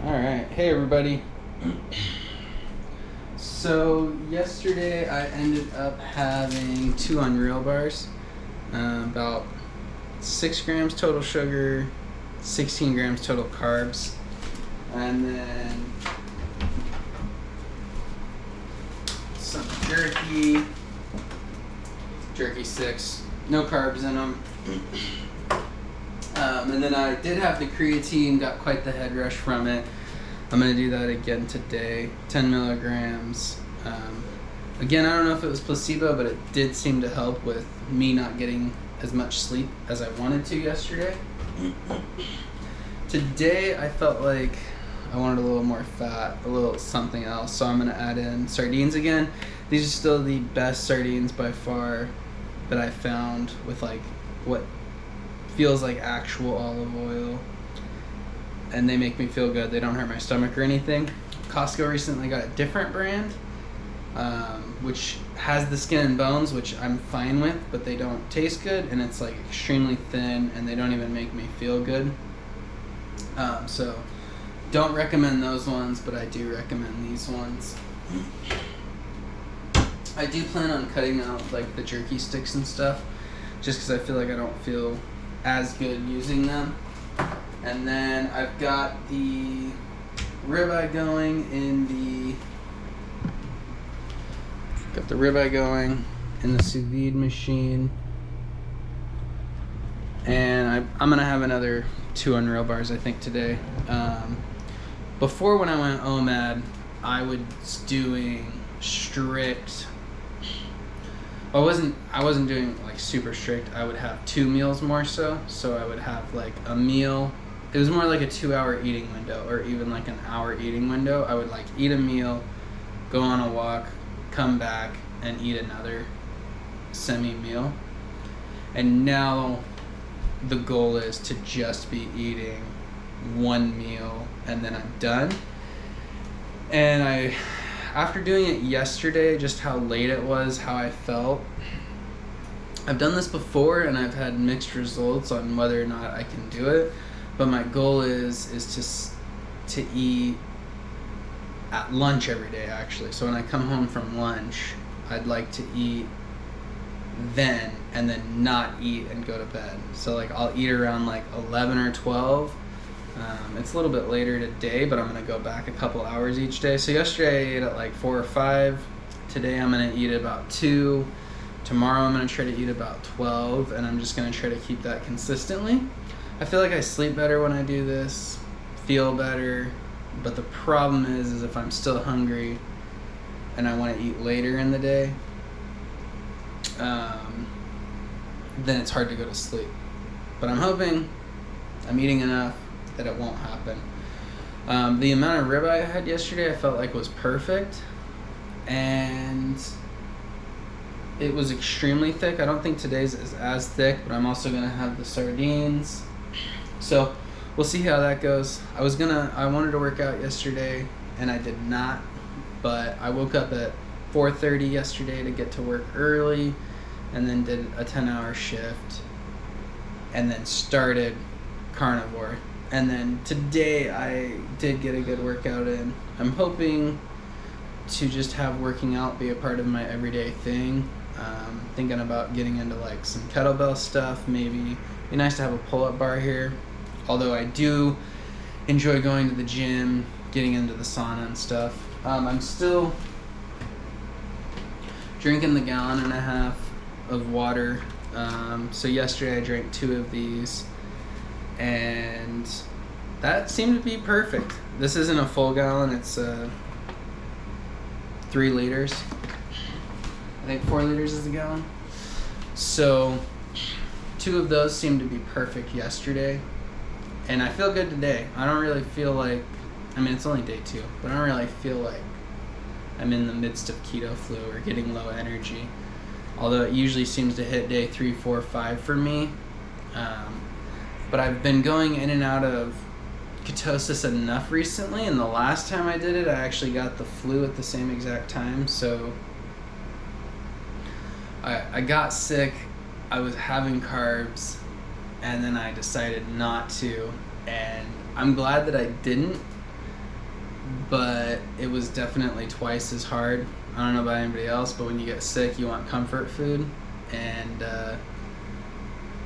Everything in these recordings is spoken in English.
All right, hey everybody. So yesterday I ended up having 2 Unreal bars, about 6 grams total sugar, 16 grams total carbs, and then some jerky 6, no carbs in them. And then I did have the creatine, got quite the head rush from it. I'm going to do that again today, 10 milligrams. Again, I don't know if it was placebo, but it did seem to help with me not getting as much sleep as I wanted to yesterday. Today, I felt like I wanted a little more fat, a little something else, so I'm going to add in sardines again. These are still the best sardines by far that I found, with like what feels like actual olive oil, and they make me feel good. They don't hurt my stomach or anything. Costco recently got a different brand, which has the skin and bones, which I'm fine with, but they don't taste good, and it's like extremely thin, and they don't even make me feel good. So don't recommend those ones, but I do recommend these ones. I do plan on cutting out like the jerky sticks and stuff, just because I feel like I don't feel as good using them. And then I've got the ribeye going in the sous vide machine, and I'm gonna have another 2 Unreal bars I think today. Before, when I went OMAD, I was doing strict. I wasn't doing like super strict. I would have 2 meals more so I would have like a meal. It was more like a 2-hour eating window, or even like an hour eating window. I would like eat a meal, go on a walk, come back, and eat another semi-meal. And now the goal is to just be eating 1 meal and then I'm done. And after doing it yesterday, just how late it was, how I felt. I've done this before and I've had mixed results on whether or not I can do it. But my goal is to eat at lunch every day, actually. So when I come home from lunch, I'd like to eat then, and then not eat and go to bed. So like I'll eat around like 11 or 12. It's a little bit later today, but I'm going to go back a couple hours each day. So yesterday I ate at like 4 or 5. Today I'm going to eat at about 2. Tomorrow I'm going to try to eat about 12, and I'm just going to try to keep that consistently. I feel like I sleep better when I do this, feel better, but the problem is if I'm still hungry and I want to eat later in the day, then it's hard to go to sleep. But I'm hoping I'm eating enough that it won't happen. The amount of ribeye I had yesterday I felt like was perfect, and it was extremely thick. I don't think today's is as thick, but I'm also going to have the sardines. So we'll see how that goes. I wanted to work out yesterday and I did not, but I woke up at 4:30 yesterday to get to work early, and then did a 10-hour shift, and then started carnivore. And then today I did get a good workout in. I'm hoping to just have working out be a part of my everyday thing. Thinking about getting into like some kettlebell stuff. Maybe be nice to have a pull-up bar here. Although I do enjoy going to the gym, getting into the sauna and stuff. I'm still drinking the 1.5 gallons of water. So yesterday I drank 2 of these, and that seemed to be perfect. This isn't a full gallon, it's 3 liters. I think 4 liters is a gallon. So 2 of those seemed to be perfect yesterday, and I feel good today. I don't really feel like, it's only day 2, but I don't really feel like I'm in the midst of keto flu or getting low energy, although it usually seems to hit day 3, 4, 5 for me. But I've been going in and out of ketosis enough recently, and the last time I did it I actually got the flu at the same exact time. So I got sick, I was having carbs, and then I decided not to, and I'm glad that I didn't, but it was definitely twice as hard. I don't know about anybody else, but when you get sick, you want comfort food. And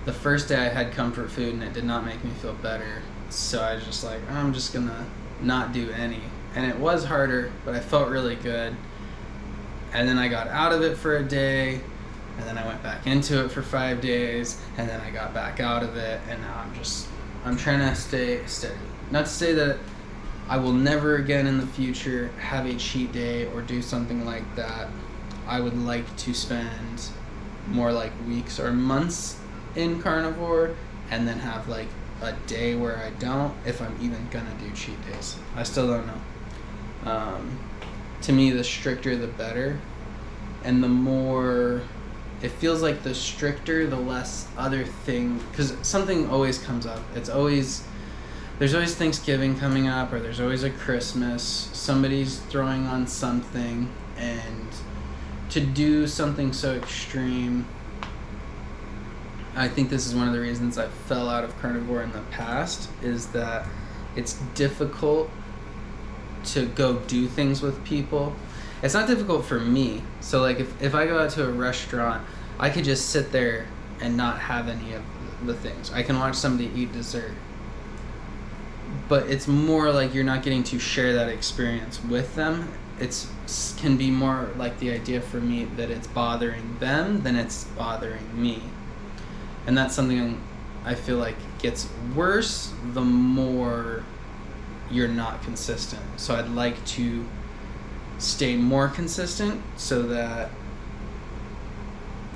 the first day I had comfort food and it did not make me feel better. So I was just like, I'm just gonna not do any. And it was harder, but I felt really good. And then I got out of it for a day, and then I went back into it for 5 days, and then I got back out of it, and now I'm trying to stay steady. Not to say that I will never again in the future have a cheat day or do something like that. I would like to spend more like weeks or months in carnivore and then have like a day where I don't, if I'm even gonna do cheat days. I still don't know. To me, the stricter the better, and the more it feels like the stricter, the less other thing, because something always comes up. There's always Thanksgiving coming up, or there's always a Christmas. Somebody's throwing on something, and to do something so extreme, I think this is one of the reasons I fell out of carnivore in the past, is that it's difficult to go do things with people. It's not difficult for me. So like if I go out to a restaurant, I could just sit there and not have any of the things. I can watch somebody eat dessert. But it's more like you're not getting to share that experience with them. It can be more like the idea for me that it's bothering them than it's bothering me. And that's something I feel like gets worse the more you're not consistent. So I'd like to stay more consistent so that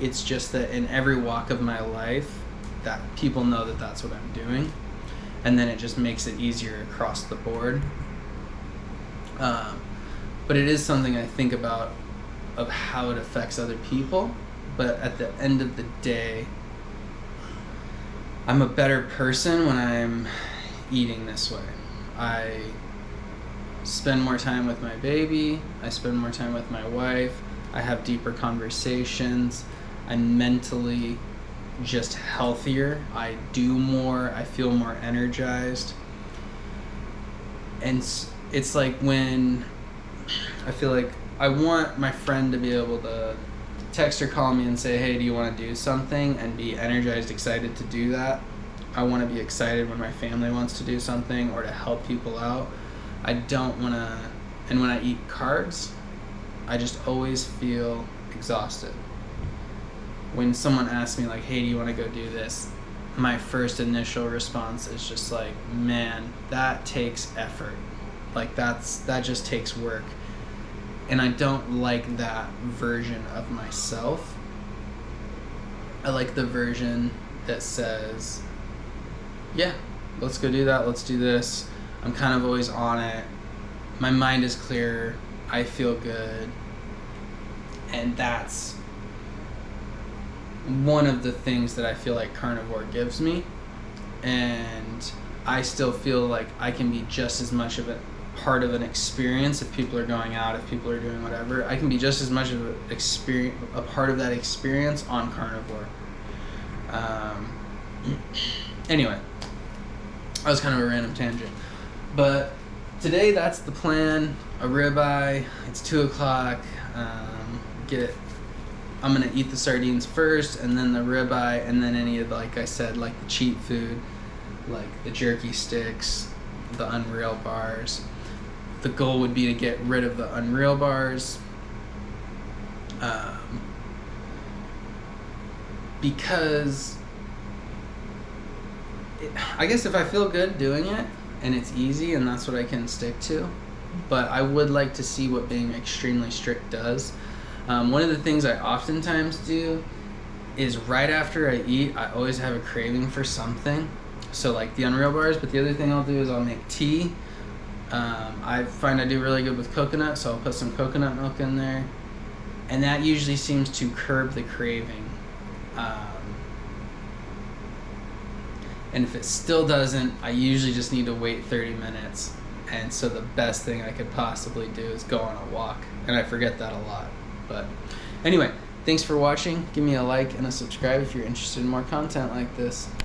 it's just that in every walk of my life that people know that that's what I'm doing, and then it just makes it easier across the board. But it is something I think about of how it affects other people. But at the end of the day, I'm a better person when I'm eating this way. I spend more time with my baby. I spend more time with my wife. I have deeper conversations. I'm mentally just healthier. I do more. I feel more energized. And it's like when I feel like I want my friend to be able to text or call me and say, hey, do you want to do something? And be energized, excited to do that. I want to be excited when my family wants to do something or to help people out. I don't want to, and when I eat carbs, I just always feel exhausted. When someone asks me like, hey, do you want to go do this? My first initial response is just like, man, that takes effort. Like that just takes work. And I don't like that version of myself. I like the version that says, yeah, let's go do that, let's do this. I'm kind of always on it. My mind is clear. I feel good. And that's one of the things that I feel like carnivore gives me. And I still feel like I can be just as much of a part of an experience if people are going out, if people are doing whatever. I can be just as much of a part of that experience on carnivore. Anyway, that was kind of a random tangent. But today that's the plan. A ribeye. It's 2:00. I'm gonna eat the sardines first, and then the ribeye, and then any of, like I said, like the cheat food, like the jerky sticks, the Unreal bars. The goal would be to get rid of the Unreal bars, because I guess if I feel good doing it and it's easy and that's what I can stick to, but I would like to see what being extremely strict does. One of the things I oftentimes do is right after I eat, I always have a craving for something. So like the Unreal bars, but the other thing I'll do is I'll make tea. I find I do really good with coconut, so I'll put some coconut milk in there. And that usually seems to curb the craving. And if it still doesn't, I usually just need to wait 30 minutes. And so the best thing I could possibly do is go on a walk. And I forget that a lot. But anyway, thanks for watching. Give me a like and a subscribe if you're interested in more content like this.